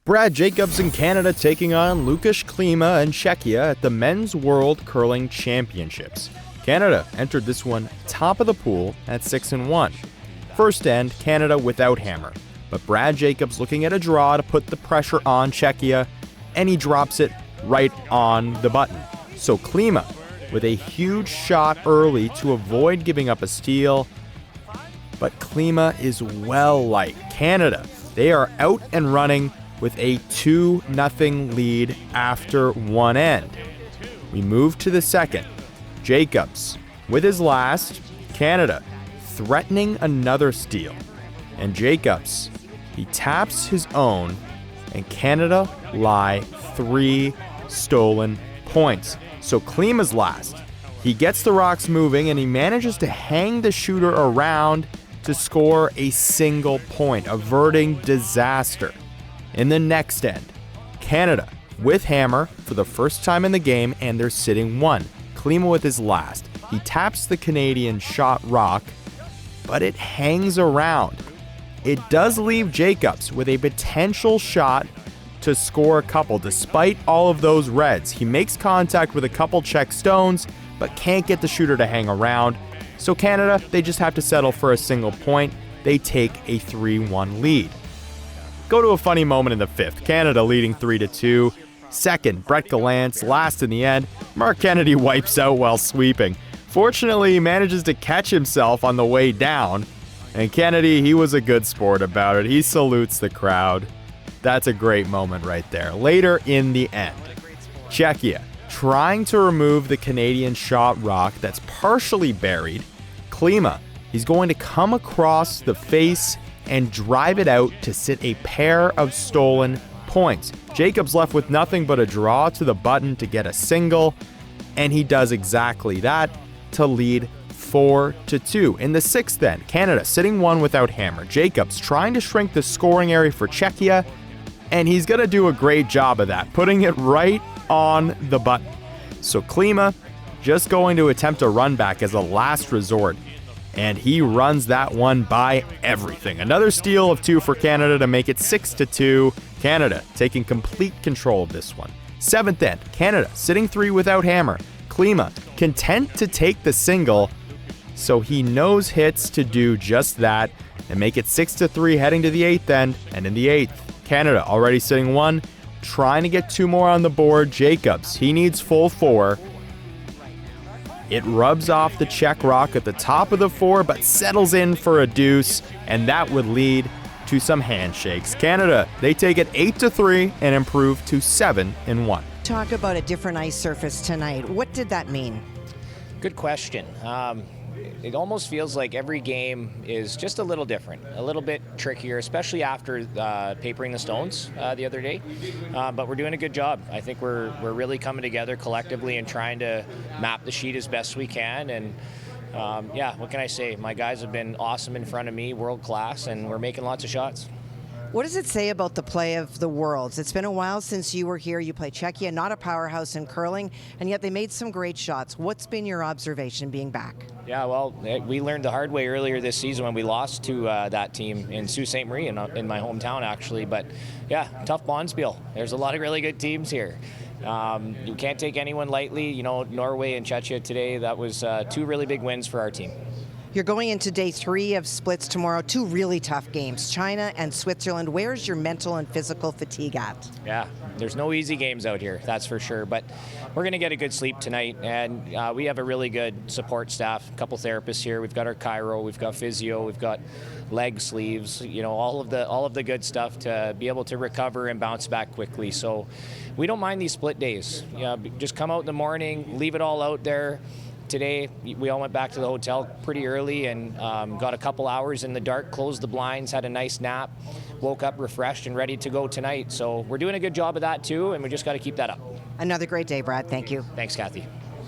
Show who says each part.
Speaker 1: Brad Jacobs in Canada taking on Lukas Klima and Czechia at the Men's World Curling Championships. Canada entered this one top of the pool at 6-1. First end, Canada without hammer, but Brad Jacobs looking at a draw to put the pressure on Czechia, and he drops it right on the button. So Klima with a huge shot early to avoid giving up a steal, but Klima is well like Canada. They are out and running with a 2-0 lead after one end. We move to the second. Jacobs with his last, Canada threatening another steal. And Jacobs, he taps his own, and Canada lie 3 stolen points. So Klima's last. He gets the rocks moving and he manages to hang the shooter around to score a single point, averting disaster. In the next end, Canada with hammer for the first time in the game, and they're sitting 1. Klima with his last. He taps the Canadian shot rock, but it hangs around. It does leave Jacobs with a potential shot to score a couple. Despite all of those reds, he makes contact with a couple check stones, but can't get the shooter to hang around. So Canada, they just have to settle for a single point. They take a 3-1 lead. Go to a funny moment in the fifth. Canada leading 3-2. Second, Brett Gallant's last in the end. Mark Kennedy wipes out while sweeping. Fortunately, he manages to catch himself on the way down. And Kennedy, he was a good sport about it. He salutes the crowd. That's a great moment right there. Later in the end, Czechia trying to remove the Canadian shot rock that's partially buried. Klima, he's going to come across the face and drive it out to sit a pair of stolen points. Jacobs left with nothing but a draw to the button to get a single, and he does exactly that to lead 4-2. In the sixth end, Canada sitting 1 without hammer. Jacobs trying to shrink the scoring area for Czechia, and he's going to do a great job of that, putting it right on the button. So Klima just going to attempt a run back as a last resort, and he runs that one by everything. Another steal of 2 for Canada to make it 6-2. Canada taking complete control of this one. Seventh end, Canada sitting 3 without hammer. Klima content to take the single, so he knows hits to do just that and make it 6-3 heading to the eighth end. And in the eighth, Canada already sitting 1, trying to get 2 more on the board. Jacobs, he needs full 4. It rubs off the Czech rock at the top of the 4, but settles in for a deuce, and that would lead to some handshakes. Canada, they take it 8-3 and improve to 7-1.
Speaker 2: Talk about a different ice surface tonight. What did that mean?
Speaker 3: Good question. It almost feels like every game is just a little different, a little bit trickier, especially after papering the stones the other day. But we're doing a good job. I think we're really coming together collectively and trying to map the sheet as best we can. And yeah, what can I say? My guys have been awesome in front of me, world class, and we're making lots of shots.
Speaker 2: What does it say about the play of the Worlds? It's been a while since you were here. You play Czechia, not a powerhouse in curling, and yet they made some great shots. What's been your observation being back?
Speaker 3: Yeah, well, we learned the hard way earlier this season when we lost to that team in Sault Ste. Marie in my hometown, actually. But yeah, tough bonspiel. There's a lot of really good teams here. You can't take anyone lightly. You know, Norway and Czechia today, that was 2 really big wins for our team.
Speaker 2: You're going into day 3 of splits tomorrow, 2 really tough games, China and Switzerland. Where's your mental and physical fatigue at?
Speaker 3: Yeah, there's no easy games out here, that's for sure. But we're going to get a good sleep tonight, and we have a really good support staff, a couple therapists here. We've got our chiro, we've got physio, we've got leg sleeves, you know, all of the good stuff to be able to recover and bounce back quickly. So we don't mind these split days. You know, just come out in the morning, leave it all out there. Today, we all went back to the hotel pretty early and got a couple hours in the dark, closed the blinds, had a nice nap, woke up refreshed and ready to go tonight. So we're doing a good job of that too, and we just got to keep that up.
Speaker 2: Another great day, Brad. Thank you.
Speaker 3: Thanks, Kathy.